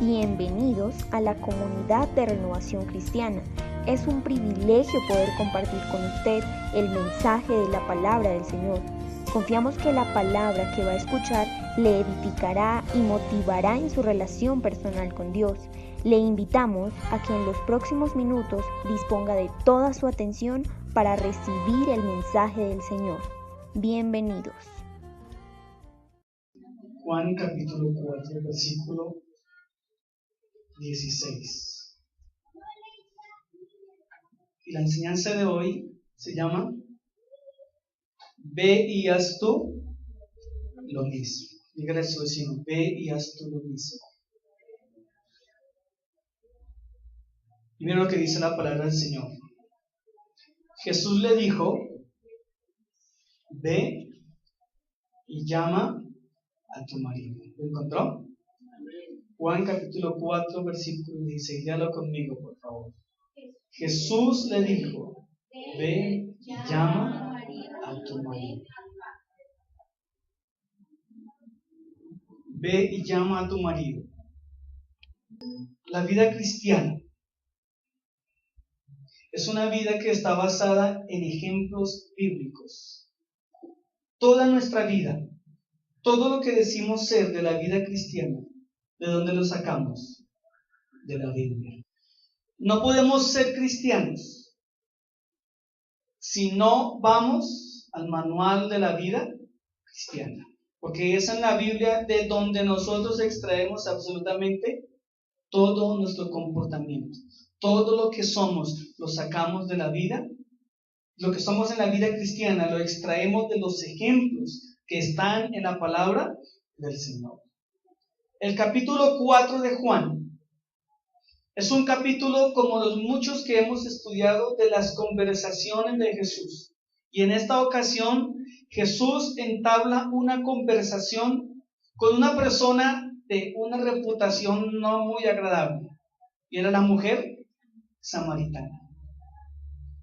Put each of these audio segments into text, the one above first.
Bienvenidos a la comunidad de Renovación Cristiana. Es un privilegio poder compartir con usted el mensaje de la palabra del Señor. Confiamos que la palabra que va a escuchar le edificará y motivará en su relación personal con Dios. Le invitamos a que en los próximos minutos disponga de toda su atención para recibir el mensaje del Señor. Bienvenidos. Juan capítulo 4, versículo 16. Y la enseñanza de hoy se llama Ve y haz tú lo mismo. Dígale a su vecino, ve y haz tú lo mismo. Y mira lo que dice la palabra del Señor. Jesús le dijo, ve y llama a tu marido. ¿Lo encontró? Juan capítulo 4, versículo 16. Léalo conmigo, por favor. Jesús le dijo, ve y llama a tu marido. Ve y llama a tu marido. La vida cristiana es una vida que está basada en ejemplos bíblicos. Toda nuestra vida, todo lo que decimos ser de la vida cristiana, ¿de dónde lo sacamos? De la Biblia. No podemos ser cristianos si no vamos al manual de la vida cristiana, porque es en la Biblia de donde nosotros extraemos absolutamente todo nuestro comportamiento. Todo lo que somos lo sacamos de la vida. Lo que somos en la vida cristiana lo extraemos de los ejemplos que están en la palabra del Señor. El capítulo 4 de Juan es un capítulo como los muchos que hemos estudiado de las conversaciones de Jesús. Y en esta ocasión Jesús entabla una conversación con una persona de una reputación no muy agradable. Y era la mujer samaritana.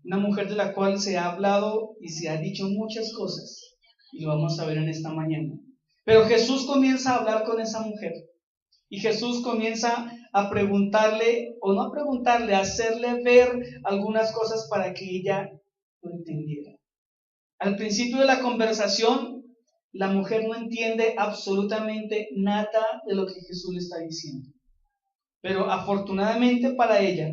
Una mujer de la cual se ha hablado y se ha dicho muchas cosas. Y lo vamos a ver en esta mañana. Pero Jesús comienza a hablar con esa mujer. Y Jesús comienza a preguntarle, o no a preguntarle, a hacerle ver algunas cosas para que ella lo entendiera. Al principio de la conversación, la mujer no entiende absolutamente nada de lo que Jesús le está diciendo. Pero afortunadamente para ella,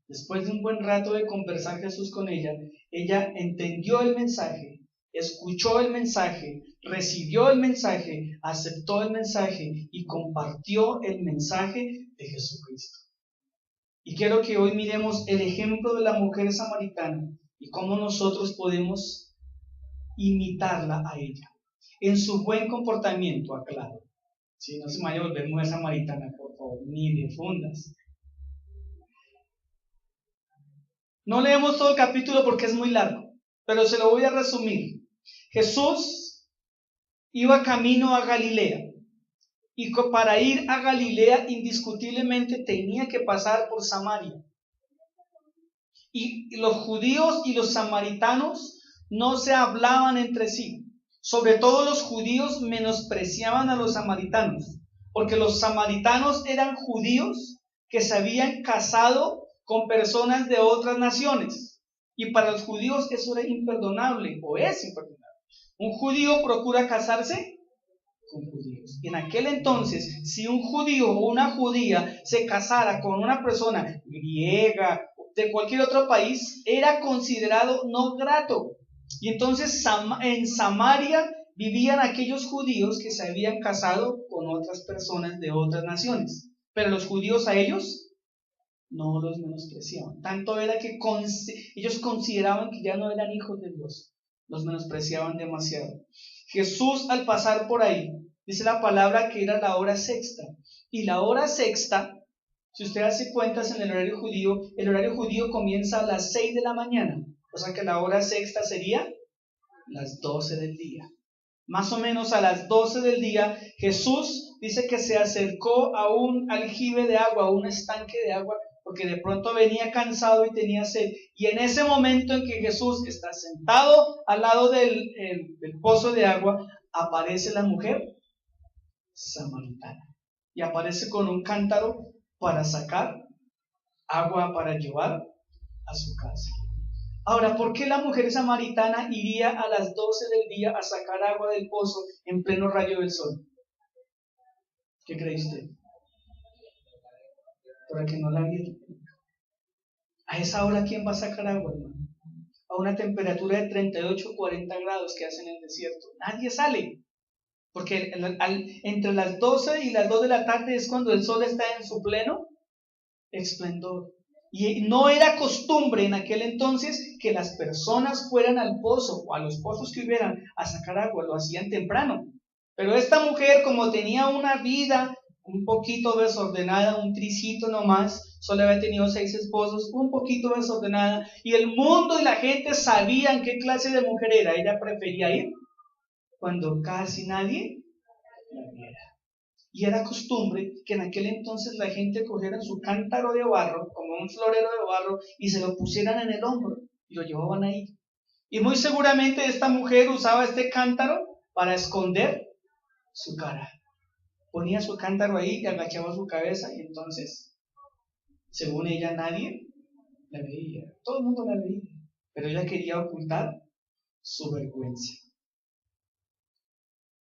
después de un buen rato de conversar Jesús con ella entendió el mensaje, escuchó el mensaje, recibió el mensaje, aceptó el mensaje y compartió el mensaje de Jesucristo. Y quiero que hoy miremos el ejemplo de la mujer samaritana y cómo nosotros podemos imitarla a ella en su buen comportamiento, aclaro. Si no se me vaya a volver mujer samaritana, por favor, ni de fundas. No leemos todo el capítulo porque es muy largo, pero se lo voy a resumir. Jesús iba camino a Galilea y para ir a Galilea indiscutiblemente tenía que pasar por Samaria. Y los judíos y los samaritanos no se hablaban entre sí. Sobre todo los judíos menospreciaban a los samaritanos, porque los samaritanos eran judíos que se habían casado con personas de otras naciones. Y para los judíos eso era imperdonable, o es imperdonable. Un judío procura casarse con judíos. Y en aquel entonces, si un judío o una judía se casara con una persona griega, de cualquier otro país, era considerado no grato. Y entonces en Samaria vivían aquellos judíos que se habían casado con otras personas de otras naciones. Pero los judíos a ellos no los menospreciaban. Tanto era que ellos consideraban que ya no eran hijos de Dios. Los menospreciaban demasiado. Jesús, al pasar por ahí, dice la palabra que era la hora sexta. Y la hora sexta, si usted hace cuentas en el horario judío comienza a las 6 de la mañana. O sea que la hora sexta sería las 12 del día. Más o menos a las 12 del día, Jesús dice que se acercó a un aljibe de agua, a un estanque de agua, porque de pronto venía cansado y tenía sed. Y en ese momento en que Jesús está sentado al lado del pozo de agua, aparece la mujer samaritana. y aparece con un cántaro para sacar agua para llevar a su casa. Ahora, ¿por qué la mujer samaritana iría a las 12 del día a sacar agua del pozo en pleno rayo del sol? ¿Qué cree usted? Para que no la vieran. A esa hora, ¿quién va a sacar agua, hermano? A una temperatura de 38 o 40 grados que hace en el desierto. Nadie sale. Porque entre las 12 y las 2 de la tarde es cuando el sol está en su pleno esplendor. Y no era costumbre en aquel entonces que las personas fueran al pozo o a los pozos que hubieran a sacar agua, lo hacían temprano. Pero esta mujer, como tenía una vida un poquito desordenada, un tricito nomás, solo había tenido 6 esposos, un poquito desordenada, y el mundo y la gente sabían qué clase de mujer era. Ella prefería ir cuando casi nadie la viera. Y era costumbre que en aquel entonces la gente cogiera su cántaro de barro, como un florero de barro, y se lo pusieran en el hombro y lo llevaban ahí. Y muy seguramente esta mujer usaba este cántaro para esconder su cara. Ponía su cántaro ahí y agachaba su cabeza, y entonces, según ella, nadie la veía. Todo el mundo la veía, pero ella quería ocultar su vergüenza.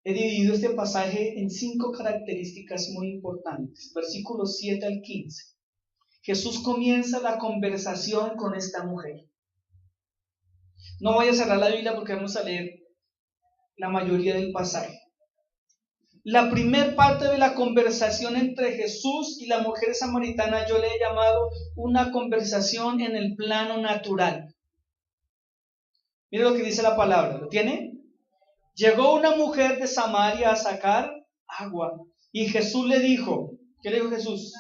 He dividido este pasaje en 5 características muy importantes. Versículos 7 al 15. Jesús comienza la conversación con esta mujer. No voy a cerrar la Biblia porque vamos a leer la mayoría del pasaje. La primer parte de la conversación entre Jesús y la mujer samaritana yo le he llamado una conversación en el plano natural. Mire lo que dice la palabra. ¿Lo tiene? Llegó una mujer de Samaria a sacar agua y Jesús le dijo, ¿qué le dijo Jesús?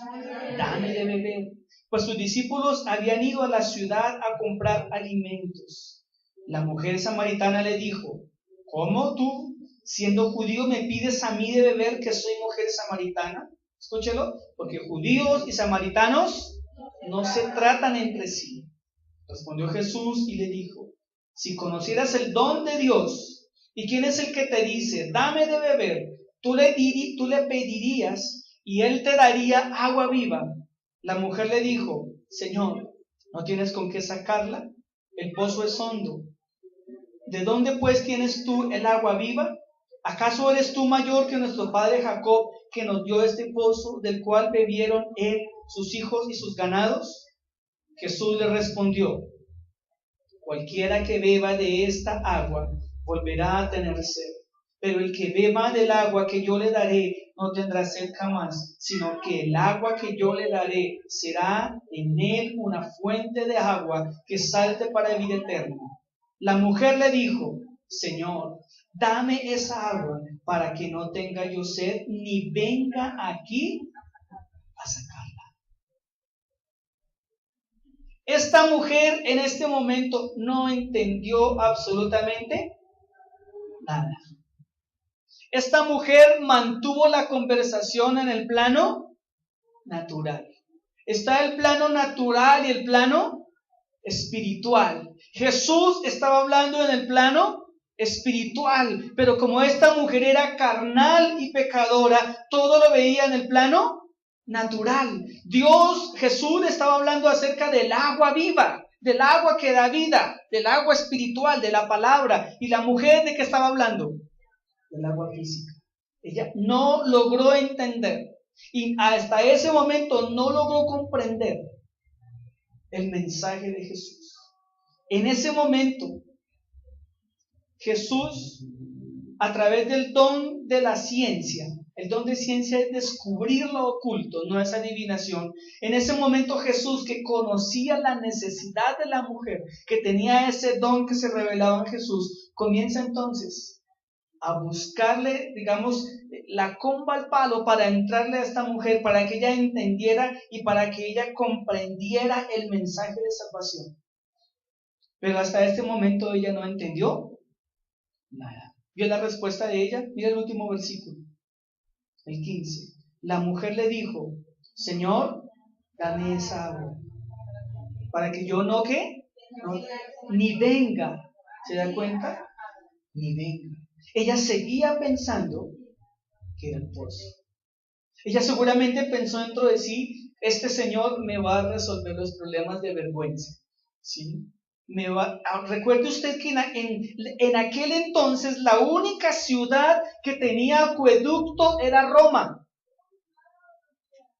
Dame de beber. Pues sus discípulos habían ido a la ciudad a comprar alimentos. La mujer samaritana le dijo, ¿cómo tú, siendo judío, me pides a mí de beber que soy mujer samaritana? Escúchelo, porque judíos y samaritanos no se tratan entre sí. Respondió Jesús y le dijo, si conocieras el don de Dios, ¿y quién es el que te dice, dame de beber? Tú le pedirías y él te daría agua viva. La mujer le dijo, Señor, ¿no tienes con qué sacarla? El pozo es hondo. ¿De dónde pues tienes tú el agua viva? ¿Acaso eres tú mayor que nuestro padre Jacob, que nos dio este pozo, del cual bebieron él, sus hijos y sus ganados? Jesús le respondió, cualquiera que beba de esta agua volverá a tener sed, pero el que beba del agua que yo le daré no tendrá sed jamás, sino que el agua que yo le daré será en él una fuente de agua que salte para vida eterna. La mujer le dijo, Señor, dame esa agua para que no tenga yo sed ni venga aquí a sacarla. Esta mujer en este momento no entendió absolutamente nada. Esta mujer mantuvo la conversación en el plano natural. Está el plano natural y el plano espiritual. Jesús estaba hablando en el plano espiritual, pero como esta mujer era carnal y pecadora, todo lo veía en el plano natural. Jesús estaba hablando acerca del agua viva, del agua que da vida, del agua espiritual, de la palabra. ¿Y la mujer de qué estaba hablando? Del agua física. Ella no logró entender y hasta ese momento no logró comprender el mensaje de Jesús. En ese momento, Jesús, a través del don de la ciencia, el don de ciencia es descubrir lo oculto, no es adivinación. En ese momento Jesús, que conocía la necesidad de la mujer, que tenía ese don que se revelaba en Jesús, comienza entonces a buscarle, digamos, la comba al palo para entrarle a esta mujer, para que ella entendiera y para que ella comprendiera el mensaje de salvación. Pero hasta este momento ella no entendió nada. ¿Vio la respuesta de ella? Mira el último versículo, el 15. La mujer le dijo, Señor, dame esa agua, para que yo no, ¿qué? No, ni venga. ¿Se da cuenta? Ni venga. Ella seguía pensando que era el pozo. Ella seguramente pensó dentro de sí, este Señor me va a resolver los problemas de vergüenza, ¿sí? Recuerde usted que en aquel entonces la única ciudad que tenía acueducto era Roma.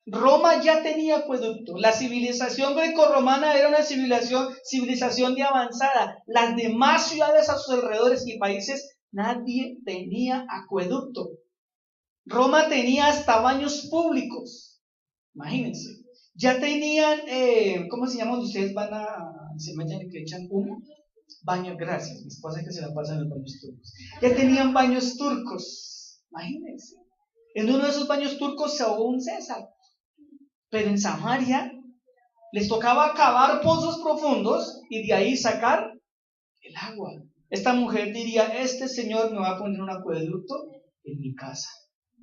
Roma ya tenía acueducto. La civilización grecorromana era una civilización de avanzada. Las demás ciudades a sus alrededores y países, nadie tenía acueducto. Roma tenía hasta baños públicos. Imagínense. Ya tenían, ¿cómo se llaman? Ustedes se meten que echan humo. Baños, gracias. Mi esposa que se la pasa en los baños turcos. Ya tenían baños turcos. Imagínense. En uno de esos baños turcos se ahogó un César. Pero en Samaria les tocaba cavar pozos profundos y de ahí sacar el agua. Esta mujer diría, este Señor me va a poner un acueducto en mi casa.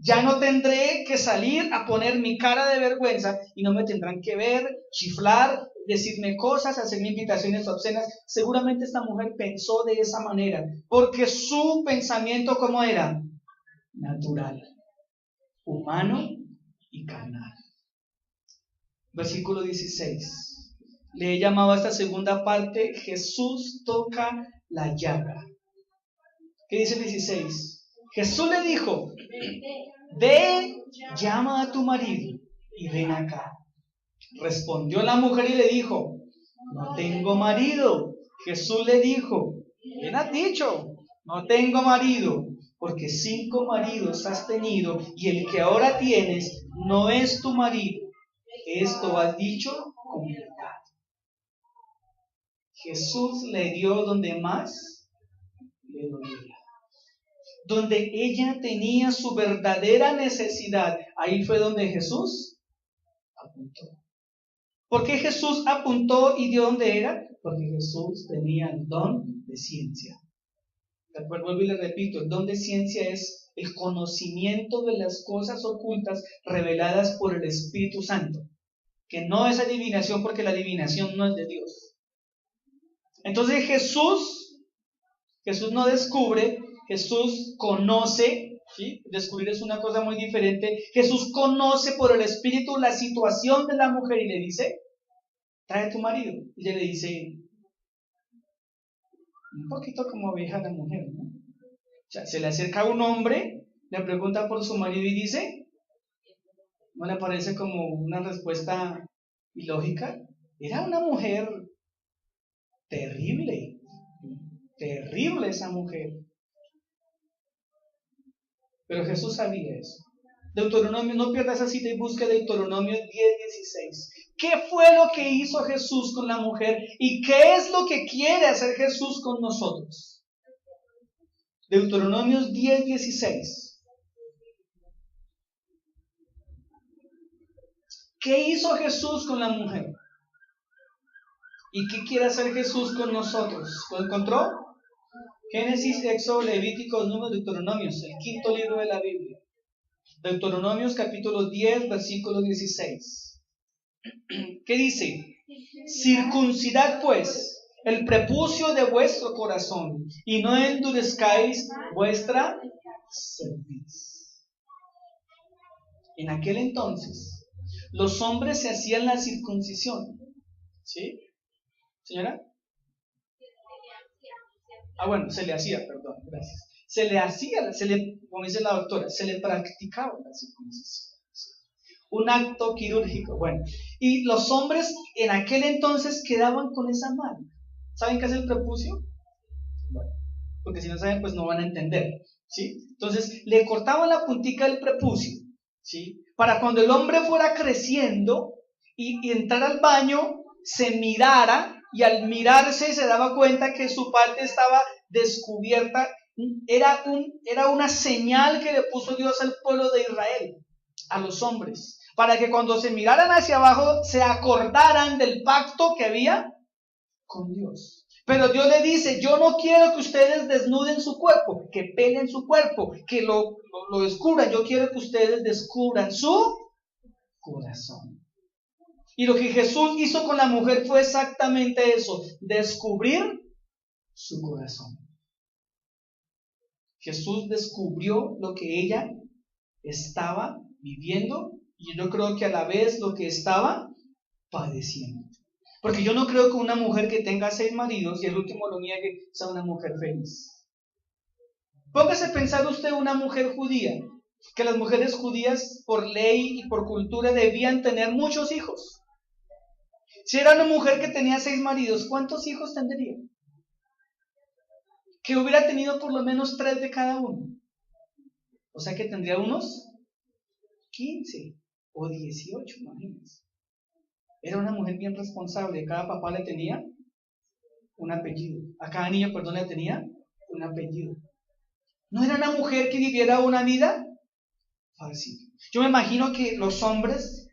Ya no tendré que salir a poner mi cara de vergüenza y no me tendrán que ver, chiflar, decirme cosas, hacerme invitaciones obscenas. Seguramente esta mujer pensó de esa manera, porque su pensamiento, ¿cómo era? Natural, humano y carnal. Versículo 16. Le he llamado a esta segunda parte, Jesús toca la llaga. ¿Qué dice el 16? Jesús le dijo, ve, llama a tu marido y ven acá. Respondió la mujer y le dijo, no tengo marido. Jesús le dijo, bien has dicho, no tengo marido, porque 5 maridos has tenido y el que ahora tienes no es tu marido. Esto has dicho con verdad. Jesús le dio donde más le dolía. Donde ella tenía su verdadera necesidad, ahí fue donde Jesús apuntó. ¿Por qué Jesús apuntó y dio donde era? Porque Jesús tenía el don de ciencia. Vuelvo y le repito, el don de ciencia es el conocimiento de las cosas ocultas reveladas por el Espíritu Santo, que no es adivinación porque la adivinación no es de Dios. Entonces Jesús no descubre, Jesús conoce, ¿sí? Descubrir es una cosa muy diferente. Jesús conoce por el Espíritu la situación de la mujer y le dice, trae a tu marido. Y ella le dice, un poquito como vieja la mujer, ¿no? O sea, se le acerca a un hombre, le pregunta por su marido y dice, ¿no le parece como una respuesta ilógica? Era una mujer terrible, terrible esa mujer. Pero Jesús sabía eso. Deuteronomio, no pierdas esa cita y busque Deuteronomio 10:16. ¿Qué fue lo que hizo Jesús con la mujer y qué es lo que quiere hacer Jesús con nosotros? Deuteronomio 10:16. ¿Qué hizo Jesús con la mujer? ¿Y qué quiere hacer Jesús con nosotros? ¿Lo encontró? Génesis, Éxodo, Levíticos, Números, Deuteronomios, el 5.º libro de la Biblia. Deuteronomios capítulo 10, versículo 16. ¿Qué dice? Circuncidad pues el prepucio de vuestro corazón y no endurezcáis vuestra cerviz. En aquel entonces los hombres se hacían la circuncisión. ¿Sí? ¿Señora? Bueno, se le hacía, perdón, gracias. Como dice la doctora, se le practicaba la circuncisión. Un acto quirúrgico. Bueno, y los hombres en aquel entonces quedaban con esa marca. ¿Saben qué es el prepucio? Bueno, porque si no saben, pues no van a entender, ¿sí? Entonces, le cortaban la puntica del prepucio, ¿sí? Para cuando el hombre fuera creciendo y entrara al baño, se mirara, y al mirarse se daba cuenta que su parte estaba descubierta. Era una señal que le puso Dios al pueblo de Israel, a los hombres, para que cuando se miraran hacia abajo se acordaran del pacto que había con Dios. Pero Dios le dice, yo no quiero que ustedes desnuden su cuerpo, que peleen su cuerpo, que lo descubran. Yo quiero que ustedes descubran su corazón. Y lo que Jesús hizo con la mujer fue exactamente eso, descubrir su corazón. Jesús descubrió lo que ella estaba viviendo y yo creo que a la vez lo que estaba padeciendo. Porque yo no creo que una mujer que tenga 6 maridos y el último lo niegue sea una mujer feliz. Póngase a pensar usted una mujer judía, que las mujeres judías por ley y por cultura debían tener muchos hijos. Si era una mujer que tenía 6 maridos, ¿cuántos hijos tendría? Que hubiera tenido por lo menos 3 de cada uno. O sea que tendría unos 15 o 18, imagínense. Era una mujer bien responsable. Cada papá le tenía un apellido. A cada niño, le tenía un apellido. No era una mujer que viviera una vida fácil. Yo me imagino que los hombres,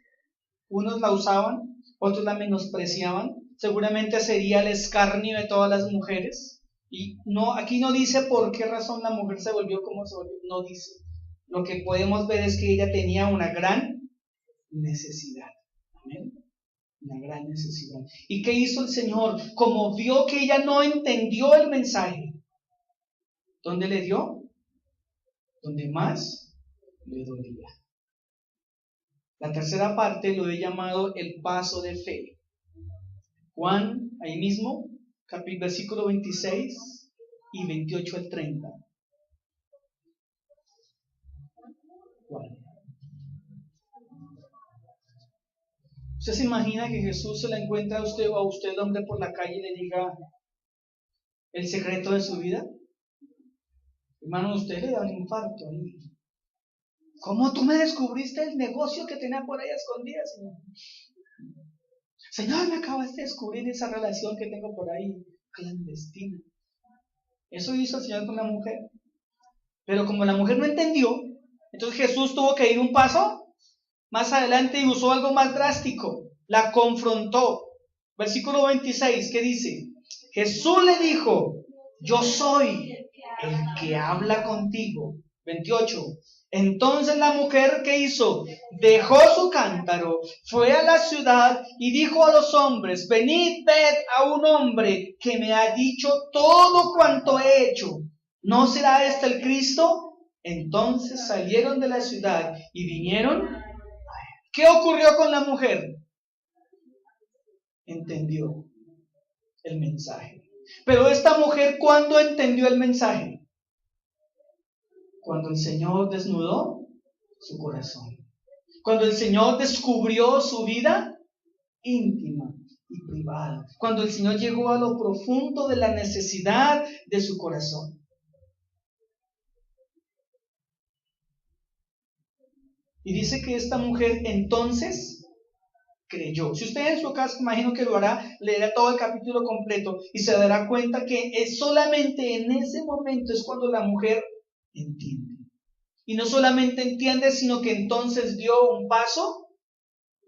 unos la usaban, otros la menospreciaban. Seguramente sería el escarnio de todas las mujeres. Y no, aquí no dice por qué razón la mujer se volvió como se volvió. No dice. Lo que podemos ver es que ella tenía una gran necesidad. Amén. Una gran necesidad. ¿Y qué hizo el Señor? Como vio que ella no entendió el mensaje, ¿dónde le dio? Donde más le dolía. La tercera parte lo he llamado el paso de fe. Juan, ahí mismo, versículo 26 y 28 al 30. Juan. ¿Usted se imagina que Jesús se la encuentra a usted o a usted, hombre, por la calle y le diga el secreto de su vida? Hermano, usted le da un infarto ahí. ¿Cómo tú me descubriste el negocio que tenía por ahí escondida, Señor? Señor, me acabas de descubrir esa relación que tengo por ahí clandestina. Eso hizo el Señor con la mujer. Pero como la mujer no entendió, entonces Jesús tuvo que ir un paso más adelante y usó algo más drástico. La confrontó. Versículo 26, ¿qué dice? Jesús le dijo, yo soy el que habla contigo. 28. Entonces la mujer, ¿qué hizo? Dejó su cántaro, fue a la ciudad y dijo a los hombres, venid, ved a un hombre que me ha dicho todo cuanto he hecho. ¿No será este el Cristo? Entonces salieron de la ciudad y vinieron. ¿Qué ocurrió con la mujer? Entendió el mensaje. Pero esta mujer, ¿cuándo entendió el mensaje? Cuando el Señor desnudó su corazón. Cuando el Señor descubrió su vida íntima y privada. Cuando el Señor llegó a lo profundo de la necesidad de su corazón. Y dice que esta mujer entonces creyó. Si usted en su casa, imagino que lo hará, leerá todo el capítulo completo y se dará cuenta que es solamente en ese momento es cuando la mujer entiende. Y no solamente entiende, sino que entonces dio un paso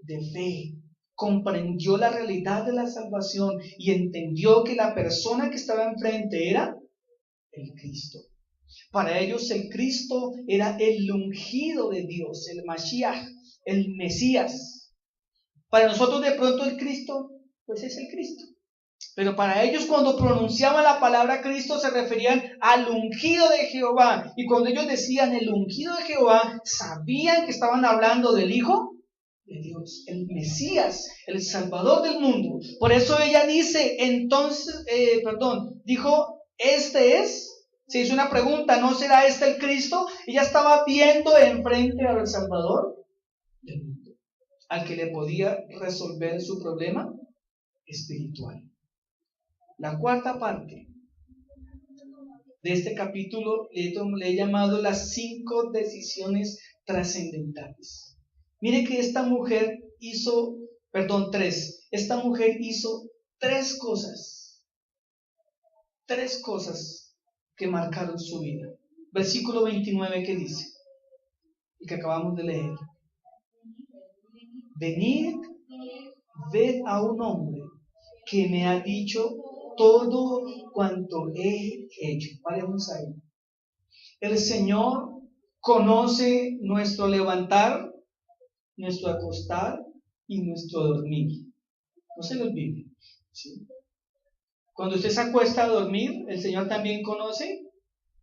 de fe. Comprendió la realidad de la salvación y entendió que la persona que estaba enfrente era el Cristo. Para ellos el Cristo era el ungido de Dios, el Mashiach, el Mesías. Para nosotros de pronto el Cristo, pues es el Cristo. Pero para ellos cuando pronunciaban la palabra Cristo se referían al ungido de Jehová. Y cuando ellos decían el ungido de Jehová, sabían que estaban hablando del Hijo de Dios, el Mesías, el Salvador del mundo. Por eso ella dice, dijo, este es. Se hizo una pregunta, ¿no será este el Cristo? Ella estaba viendo enfrente al Salvador del mundo, al que le podía resolver su problema espiritual. La cuarta parte de este capítulo le he llamado las 5 decisiones trascendentales. Mire que esta mujer hizo, 3. Esta mujer hizo 3 cosas. 3 cosas que marcaron su vida. Versículo 29, ¿qué dice? El que acabamos de leer. Venid, ved a un hombre que me ha dicho todo cuanto he hecho. Paremos ahí. El Señor conoce nuestro levantar, nuestro acostar y nuestro dormir. No se lo olvide. ¿Sí? Cuando usted se acuesta a dormir, el Señor también conoce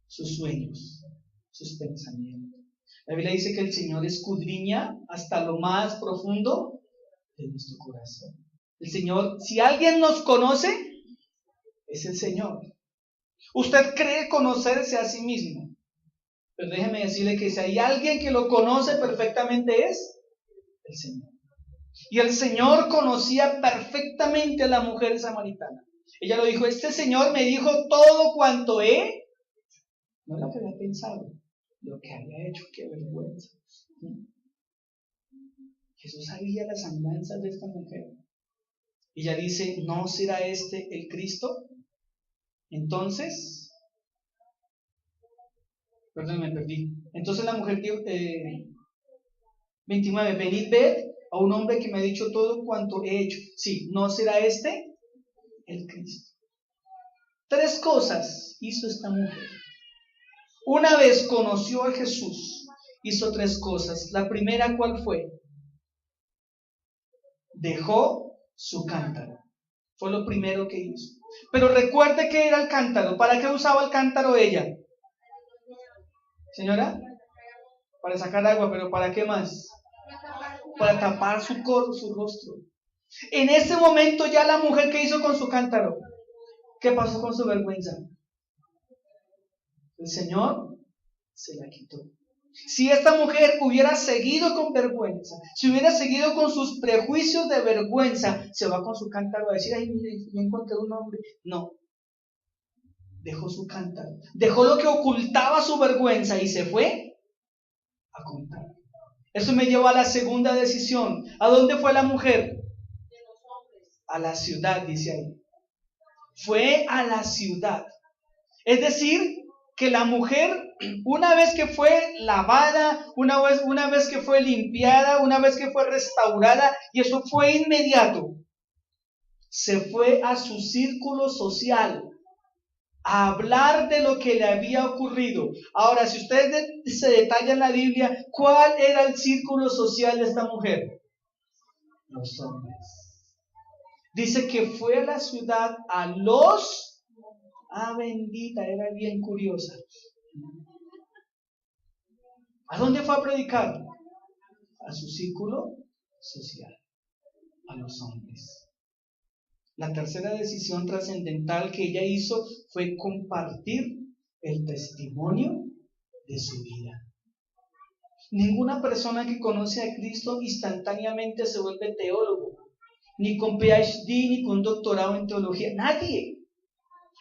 sus sueños, sus pensamientos. La Biblia dice que el Señor escudriña hasta lo más profundo de nuestro corazón. El Señor, si alguien nos conoce, es el Señor. Usted cree conocerse a sí mismo, pero déjeme decirle que si hay alguien que lo conoce perfectamente es el Señor. Y el Señor conocía perfectamente a la mujer samaritana. Ella lo dijo, este Señor me dijo todo cuanto he, no lo que había pensado, lo que había hecho, qué vergüenza. Jesús sabía las andanzas de esta mujer. Y ella dice, ¿no será este el Cristo? Entonces, perdón, me perdí. Entonces la mujer dijo, 29, venid, ved a un hombre que me ha dicho todo cuanto he hecho. Sí, ¿no será este el Cristo? 3 cosas hizo esta mujer. Una vez conoció a Jesús, hizo 3 cosas. La primera, ¿cuál fue? Dejó su cántaro. Fue lo primero que hizo. Pero recuerde que era el cántaro. ¿Para qué usaba el cántaro ella? Señora, para sacar agua, pero ¿para qué más? Para tapar su rostro. En ese momento ya la mujer, ¿qué hizo con su cántaro? ¿Qué pasó con su vergüenza? El Señor se la quitó. Si esta mujer hubiera seguido con vergüenza, si hubiera seguido con sus prejuicios de vergüenza, se va con su cántaro a decir, ay, mire, yo encontré un hombre. No. Dejó su cántaro. Dejó lo que ocultaba su vergüenza y se fue a contar. Eso me llevó a la segunda decisión. ¿A dónde fue la mujer? A la ciudad, dice ahí. Fue a la ciudad. Es decir, que la mujer, una vez que fue lavada, una vez que fue limpiada, una vez que fue restaurada, y eso fue inmediato, se fue a su círculo social a hablar de lo que le había ocurrido. Ahora, si usted se detalla en la Biblia, ¿cuál era el círculo social de esta mujer? Los hombres. Dice que fue a la ciudad a los... bendita, era bien curiosa. ¿A dónde fue a predicar? A su círculo social, a los hombres. La tercera decisión trascendental que ella hizo fue compartir el testimonio de su vida. Ninguna persona que conoce a Cristo instantáneamente se vuelve teólogo, ni con PhD, ni con doctorado en teología, nadie.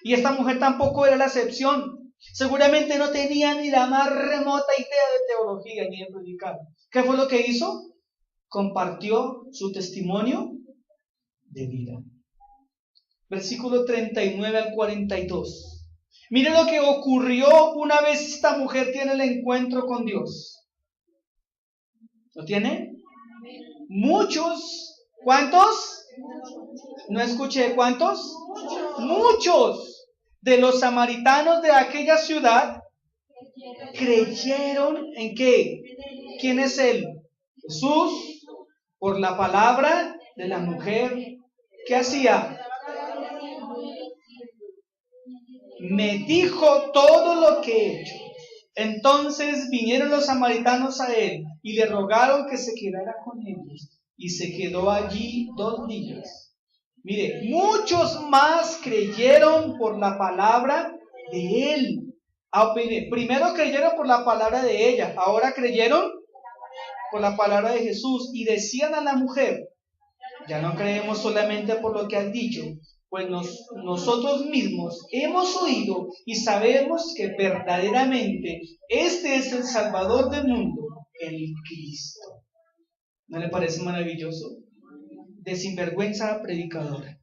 Y esta mujer tampoco era la excepción. Seguramente no tenía ni la más remota idea de teología ni de predicar. ¿Qué fue lo que hizo? Compartió su testimonio de vida. Versículo 39 al 42. Mire lo que ocurrió una vez esta mujer tiene el encuentro con Dios. ¿Lo tiene? Muchos. ¿Cuántos? No escuché. ¿Cuántos? Muchos de los samaritanos de aquella ciudad creyeron en qué. ¿Quién es él? Jesús, por la palabra de la mujer. ¿Qué hacía? Me dijo todo lo que he hecho. Entonces vinieron los samaritanos a él y le rogaron que se quedara con ellos. Y se quedó allí 2 días. Mire, muchos más creyeron por la palabra de él. Primero creyeron por la palabra de ella, ahora creyeron por la palabra de Jesús. Y decían a la mujer, ya no creemos solamente por lo que has dicho, pues nosotros mismos hemos oído y sabemos que verdaderamente este es el Salvador del mundo, el Cristo. ¿No le parece maravilloso? De sinvergüenza predicadora.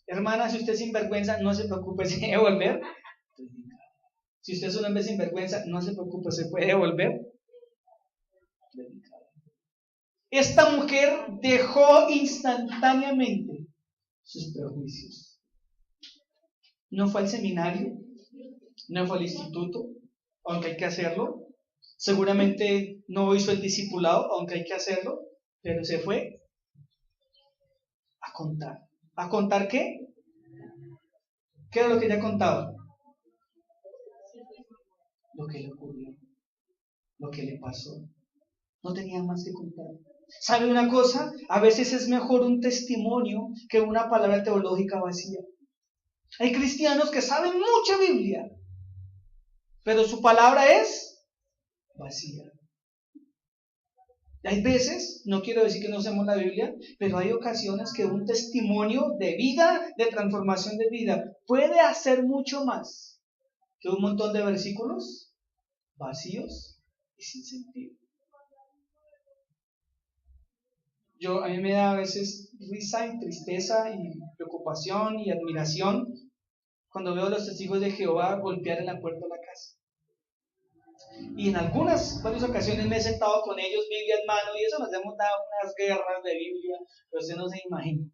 Hermana, si usted es sinvergüenza, no se preocupe, se puede volver. Si usted es un hombre sinvergüenza, no se preocupe, se puede volver. Esta mujer dejó instantáneamente sus prejuicios. No fue al seminario, no fue al instituto, aunque hay que hacerlo. Seguramente no hizo el discipulado, aunque hay que hacerlo, pero se fue a contar. ¿A contar qué? ¿Qué era lo que ella contaba? Lo que le ocurrió. lo que le pasó. No tenía más que contar. ¿Sabe una cosa? A veces es mejor un testimonio que una palabra teológica vacía. Hay cristianos que saben mucha Biblia, pero su palabra es vacía. Hay veces, no quiero decir que no seamos la Biblia, pero hay ocasiones que un testimonio de vida, de transformación de vida, puede hacer mucho más que un montón de versículos vacíos y sin sentido. A mí me da a veces risa y tristeza y preocupación y admiración cuando veo a los testigos de Jehová golpear en la puerta de la casa. Y en varias ocasiones me he sentado con ellos, Biblia en mano, y eso nos hemos dado unas guerras de Biblia, pero usted no se imagina.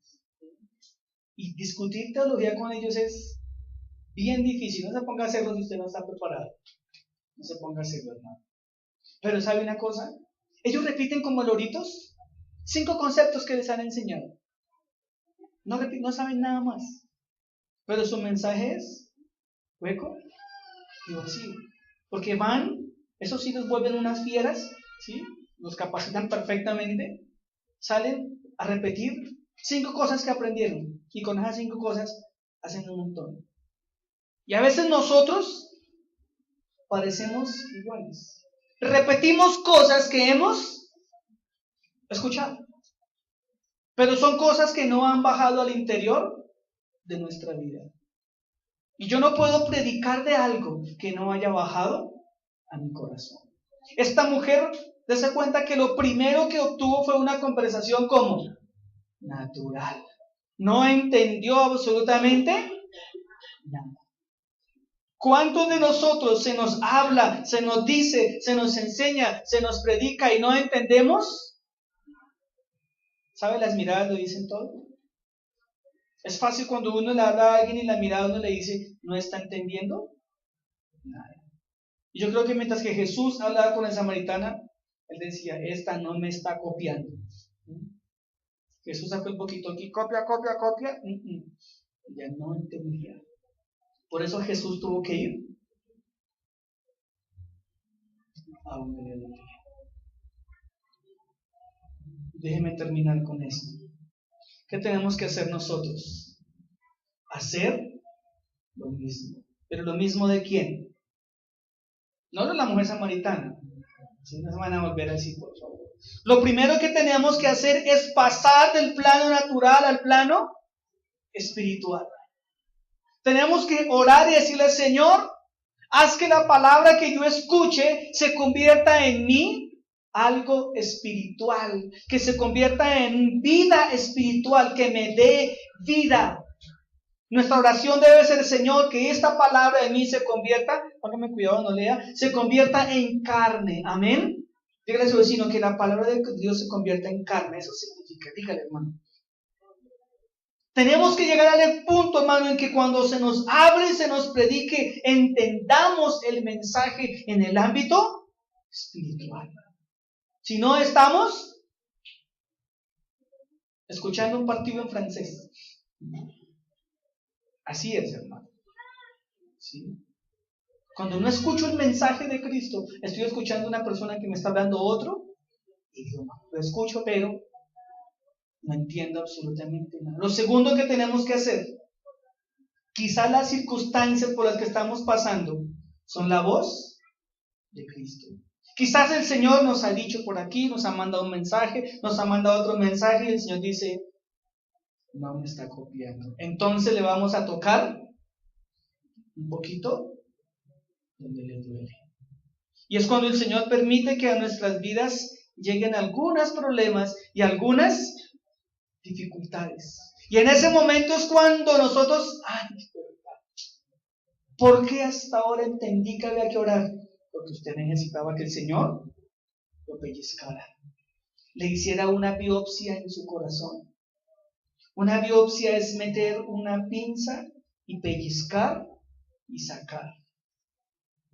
Y discutir teología con ellos es bien difícil. No se ponga a hacerlo si usted no está preparado. No se ponga a hacerlo, hermano. Pero ¿sabe una cosa? Ellos repiten como loritos 5 conceptos que les han enseñado. No saben nada más. Pero su mensaje es hueco y vacío. Porque esos sí los vuelven unas fieras, ¿sí? Los capacitan perfectamente. Salen a repetir 5 cosas que aprendieron. Y con esas 5 cosas hacen un montón. Y a veces nosotros parecemos iguales. Repetimos cosas que hemos escuchado. Pero son cosas que no han bajado al interior de nuestra vida. Y yo no puedo predicar de algo que no haya bajado a mi corazón. Esta mujer, dése cuenta que lo primero que obtuvo fue una conversación como natural. No entendió absolutamente nada. ¿Cuántos de nosotros se nos habla, se nos dice, se nos enseña, se nos predica y no entendemos? ¿Sabe? Las miradas lo dicen todo. Es fácil cuando uno le habla a alguien y la mirada uno le dice, ¿no está entendiendo? Nada. Y yo creo que mientras que Jesús hablaba con la samaritana, él decía, esta no me está copiando. Jesús sacó un poquito aquí, copia. Ya no entendía. Por eso Jesús tuvo que ir a donde le dolía. Déjeme terminar con esto. ¿Qué tenemos que hacer nosotros? Hacer lo mismo. ¿Pero lo mismo de quién? No de la mujer samaritana. Si no se van a volver así, por favor. Lo primero que tenemos que hacer es pasar del plano natural al plano espiritual. Tenemos que orar y decirle, Señor, haz que la palabra que yo escuche se convierta en mí algo espiritual, que se convierta en vida espiritual, que me dé vida. Nuestra oración debe ser, Señor, que esta palabra de mí se convierta, póngame cuidado, no lea, se convierta en carne. Amén. Dígale a su vecino que la palabra de Dios se convierta en carne. Eso significa, dígale, hermano. Tenemos que llegar al punto, hermano, en que cuando se nos hable, se nos predique, entendamos el mensaje en el ámbito espiritual. Si no, estamos escuchando un partido en francés. Así es, hermano. ¿Sí? Cuando no escucho el mensaje de Cristo, estoy escuchando a una persona que me está hablando otro idioma. Lo escucho, pero no entiendo absolutamente nada. Lo segundo que tenemos que hacer, quizá las circunstancias por las que estamos pasando son la voz de Cristo. Quizás el Señor nos ha dicho por aquí, nos ha mandado un mensaje, nos ha mandado otro mensaje y el Señor dice, no me está copiando. Entonces le vamos a tocar un poquito donde le duele. Y es cuando el Señor permite que a nuestras vidas lleguen algunos problemas y algunas dificultades. Y en ese momento es cuando nosotros, ¿por qué hasta ahora entendí que había que orar? Porque usted necesitaba que el Señor lo pellizcara, le hiciera una biopsia en su corazón. Una biopsia es meter una pinza y pellizcar y sacar.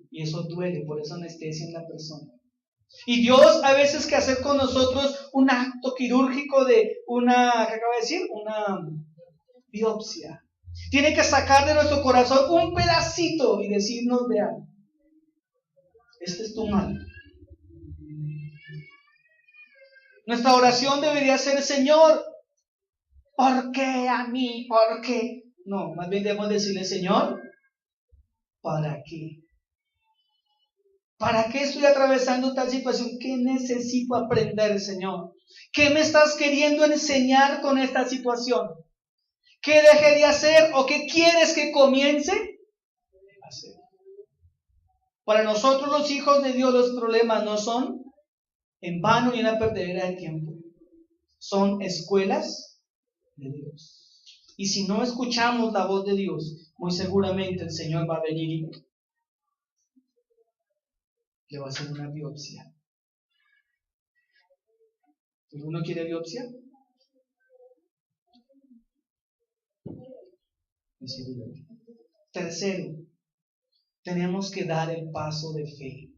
Y eso duele, por eso anestesia en la persona. Y Dios a veces que hacer con nosotros un acto quirúrgico de una biopsia. Tiene que sacar de nuestro corazón un pedacito y decirnos, vean, este es tu mal, Nuestra oración debería ser: Señor, ¿por qué a mí? ¿Por qué? No, más bien debemos decirle: Señor, ¿para qué? ¿Para qué estoy atravesando tal situación? ¿Qué necesito aprender, Señor? ¿Qué me estás queriendo enseñar con esta situación? ¿Qué dejé de hacer o qué quieres que comience a hacer? Para nosotros los hijos de Dios, los problemas no son en vano ni una perdedera de tiempo. Son escuelas de Dios. Y si no escuchamos la voz de Dios, muy seguramente el Señor va a venir y le va a hacer una biopsia. ¿Alguno quiere biopsia? Tercero, tenemos que dar el paso de fe.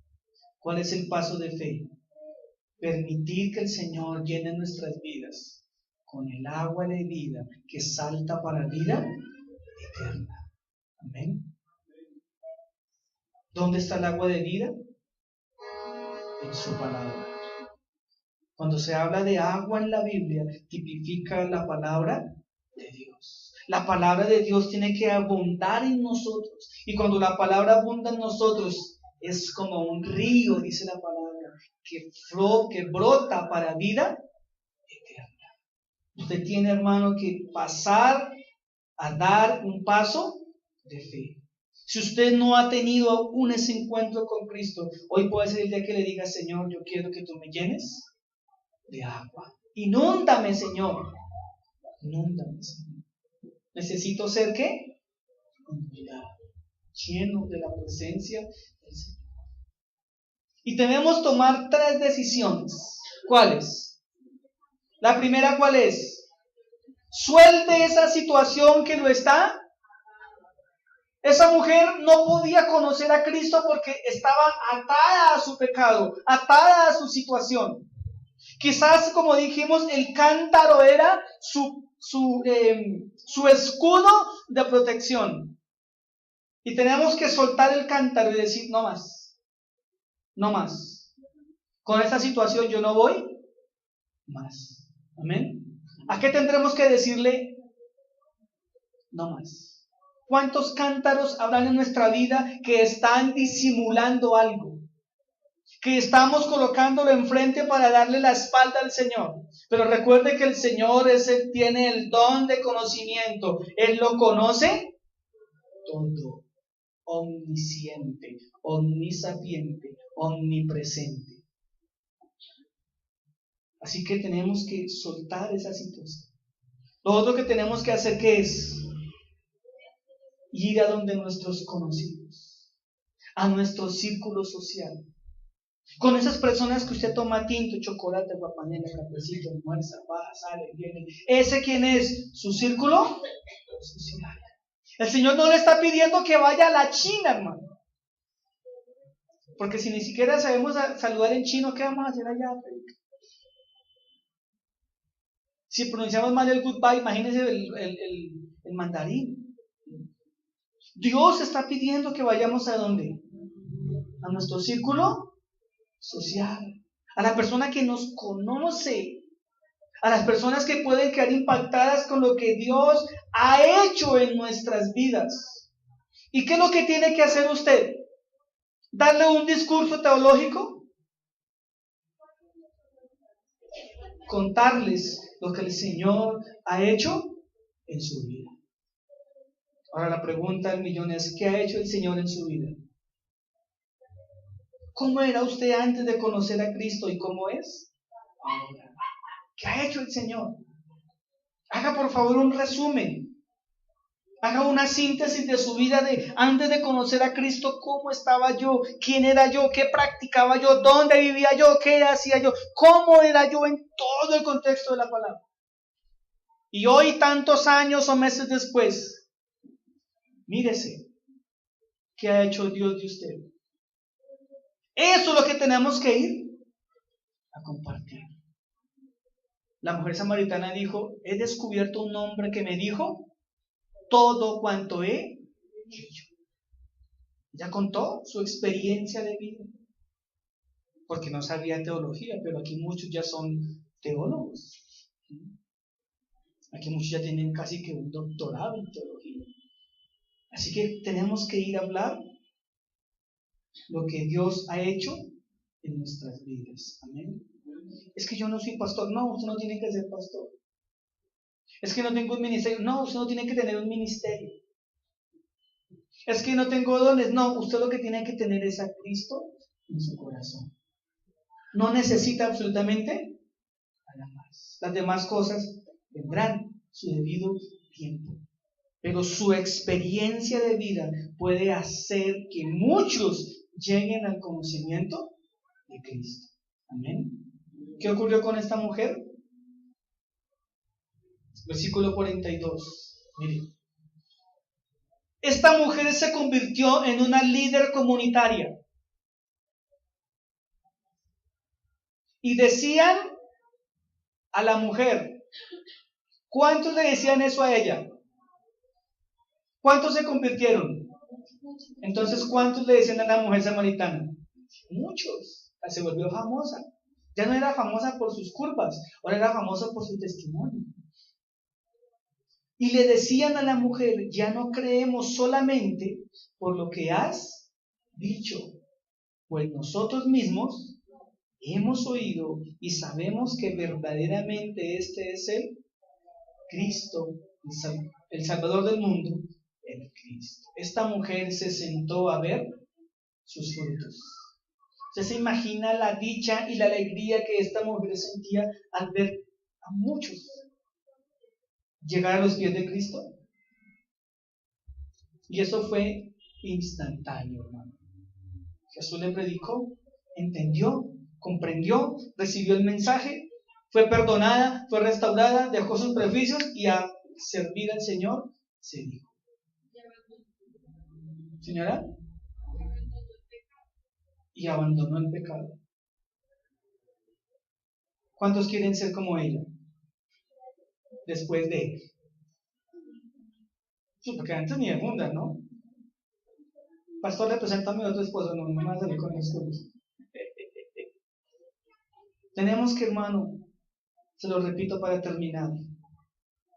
¿Cuál es el paso de fe? Permitir que el Señor llene nuestras vidas con el agua de vida que salta para vida eterna. Amén. ¿Dónde está el agua de vida? En su palabra. Cuando se habla de agua en la Biblia, tipifica la palabra de Dios. La palabra de Dios tiene que abundar en nosotros. Y cuando la palabra abunda en nosotros, es como un río, dice la palabra, que brota para vida eterna. Usted tiene, hermano, que pasar a dar un paso de fe. Si usted no ha tenido aún ese encuentro con Cristo, hoy puede ser el día que le diga: Señor, yo quiero que tú me llenes de agua. Inúndame, Señor. Inúndame, Señor. Necesito ser, ¿qué? Inundado, lleno de la presencia del Señor. Y debemos tomar 3 decisiones. ¿Cuáles? La primera, ¿cuál es? Suelte esa situación que lo está. Esa mujer no podía conocer a Cristo porque estaba atada a su pecado, atada a su situación. Quizás, como dijimos, el cántaro era su escudo de protección. Y tenemos que soltar el cántaro y decir: no más, no más. Con esta situación yo no voy más. Amén. ¿A qué tendremos que decirle no más? ¿Cuántos cántaros habrán en nuestra vida que están disimulando algo? Que estamos colocándolo enfrente para darle la espalda al Señor. Pero recuerde que el Señor tiene el don de conocimiento. Él lo conoce todo. Omnisciente, omnisapiente, omnipresente. Así que tenemos que soltar esa situación. Lo otro que tenemos que hacer, ¿qué es? Ir a donde nuestros conocidos, a nuestro círculo social. Con esas personas que usted toma tinto, chocolate, guapanela, cafecito, almuerza, va, sale, viene. ¿Ese quién es? Su círculo social. El Señor no le está pidiendo que vaya a la China, hermano. Porque si ni siquiera sabemos saludar en chino, ¿qué vamos a hacer allá? Si pronunciamos mal el goodbye, imagínense el mandarín. Dios está pidiendo que vayamos ¿a dónde? A nuestro círculo social, a la persona que nos conoce, a las personas que pueden quedar impactadas con lo que Dios ha hecho en nuestras vidas. ¿Y qué es lo que tiene que hacer usted? ¿Darle un discurso teológico? Contarles lo que el Señor ha hecho en su vida. Ahora la pregunta del millón es: ¿qué ha hecho el Señor en su vida? ¿Cómo era usted antes de conocer a Cristo y cómo es ahora? ¿Qué ha hecho el Señor? Haga por favor un resumen. Haga una síntesis de su vida de antes de conocer a Cristo. ¿Cómo estaba yo? ¿Quién era yo? ¿Qué practicaba yo? ¿Dónde vivía yo? ¿Qué hacía yo? ¿Cómo era yo en todo el contexto de la palabra? Y hoy, tantos años o meses después, mírese qué ha hecho Dios de usted. Eso es lo que tenemos que ir a compartir. La mujer samaritana dijo: he descubierto un hombre que me dijo todo cuanto he hecho. Ya contó su experiencia de vida, porque no sabía teología, pero aquí muchos ya son teólogos. Aquí muchos ya tienen casi que un doctorado en teología. Así que tenemos que ir a hablar lo que Dios ha hecho en nuestras vidas. Amén. Es que yo no soy pastor. No, usted no tiene que ser pastor. Es que no tengo un ministerio. No, usted no tiene que tener un ministerio. Es que no tengo dones. No, usted lo que tiene que tener es a Cristo en su corazón. No necesita absolutamente nada más. Las demás cosas vendrán su debido tiempo. Pero su experiencia de vida puede hacer que muchos lleguen al conocimiento de Cristo. Amén. ¿Qué ocurrió con esta mujer? Versículo 42. Miren. Esta mujer se convirtió en una líder comunitaria. Y decían a la mujer, ¿cuántos le decían eso a ella? ¿Cuántos se convirtieron? Entonces, ¿cuántos le decían a la mujer samaritana? Muchos. Se volvió famosa. Ya no era famosa por sus curvas, ahora era famosa por su testimonio. Y le decían a la mujer, ya no creemos solamente por lo que has dicho, pues nosotros mismos hemos oído y sabemos que verdaderamente este es el Cristo, el Salvador del mundo, el Cristo. Esta mujer se sentó a ver sus frutos. ¿Usted se imagina la dicha y la alegría que esta mujer sentía al ver a muchos llegar a los pies de Cristo? Y eso fue instantáneo, hermano. Jesús le predicó, entendió, comprendió, recibió el mensaje, fue perdonada, fue restaurada, dejó sus prejuicios y a servir al Señor se dijo. ¿Señora? Y abandonó el pecado. ¿Cuántos quieren ser como ella? Después de... Sí, porque antes ni de funda, ¿no? Pastor, le presento a mi otro esposo, no me vas a salir con las cosas. Tenemos que, hermano, se lo repito para terminar,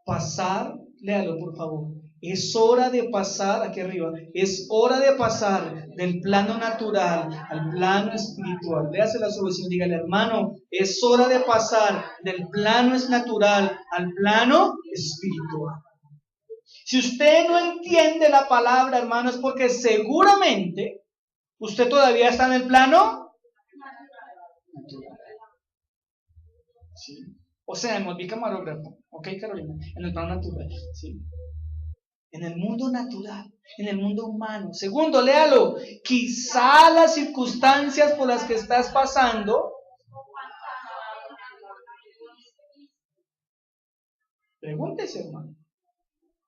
pasar, léalo por favor, es hora de pasar, aquí arriba, es hora de pasar del plano natural al plano espiritual. Léase la solución, dígale, hermano, es hora de pasar del plano natural al plano espiritual. Si usted no entiende la palabra, hermano, es porque seguramente usted todavía está en el plano natural. ¿Sí? O sea, me volví camarógrafo, ¿ok, Carolina? En el plano natural, ¿sí? En el mundo natural, en el mundo humano. Segundo, léalo. Quizá las circunstancias por las que estás pasando. Pregúntese, hermano.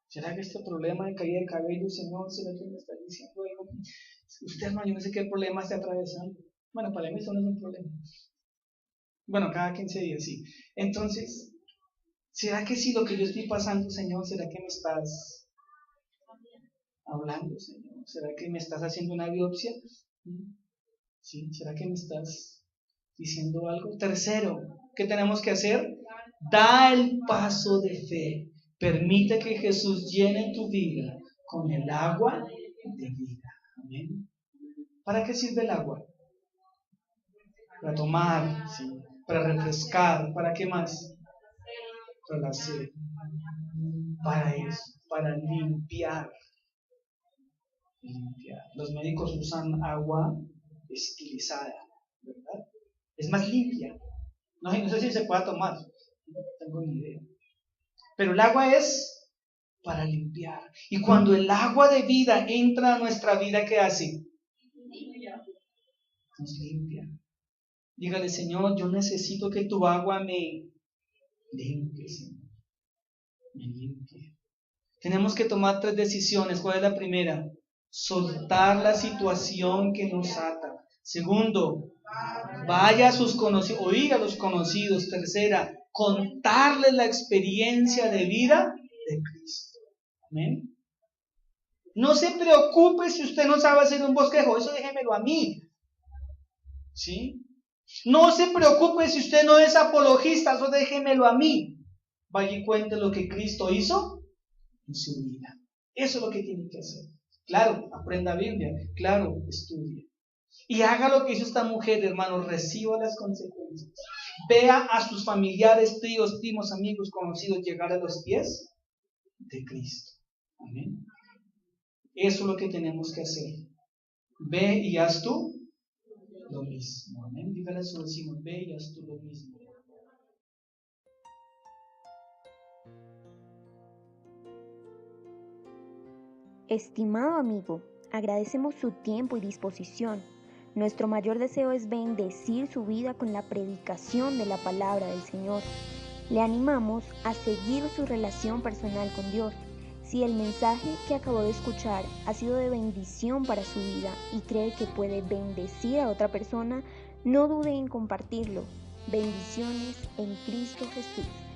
¿Será que este problema de caída de cabello, Señor, será que me está diciendo algo? Usted, hermano, yo no sé qué problema está atravesando. Bueno, para mí eso no es un problema. Bueno, cada 15 días, sí. Entonces, ¿será que si lo que yo estoy pasando, Señor, será que me estás hablando, Señor? ¿Será que me estás haciendo una biopsia? ¿Sí? ¿Será que me estás diciendo algo? Tercero, ¿qué tenemos que hacer? Da el paso de fe. Permite que Jesús llene tu vida con el agua de vida. Amén. ¿Para qué sirve el agua? Para tomar, ¿sí? Para refrescar. ¿Para qué más? Para la sed. Para eso, para limpiar. Los médicos usan agua estilizada, ¿verdad? Es más limpia. No sé si se pueda tomar, no tengo ni idea. Pero el agua es para limpiar. Y cuando el agua de vida entra a nuestra vida, ¿qué hace? Nos limpia. Dígale, Señor, yo necesito que tu agua me limpie, Señor. Me limpie. Tenemos que tomar 3 decisiones. ¿Cuál es la primera? Soltar la situación que nos ata. Segundo, vaya a sus conocidos, oír a los conocidos. Tercera, contarles la experiencia de vida de Cristo. Amén. No se preocupe si usted no sabe hacer un bosquejo, eso déjemelo a mí. ¿Sí? No se preocupe si usted no es apologista, eso déjemelo a mí. Vaya y cuente lo que Cristo hizo en su vida. Eso es lo que tiene que hacer. Claro, aprenda Biblia. Claro, estudie. Y haga lo que hizo esta mujer, hermano, reciba las consecuencias. Vea a sus familiares, tíos, primos, amigos, conocidos llegar a los pies de Cristo. Amén. Eso es lo que tenemos que hacer. Ve y haz tú lo mismo. Amén. Dígale a su vecino, ve y haz tú lo mismo. Estimado amigo, agradecemos su tiempo y disposición. Nuestro mayor deseo es bendecir su vida con la predicación de la palabra del Señor. Le animamos a seguir su relación personal con Dios. Si el mensaje que acabó de escuchar ha sido de bendición para su vida y cree que puede bendecir a otra persona, no dude en compartirlo. Bendiciones en Cristo Jesús.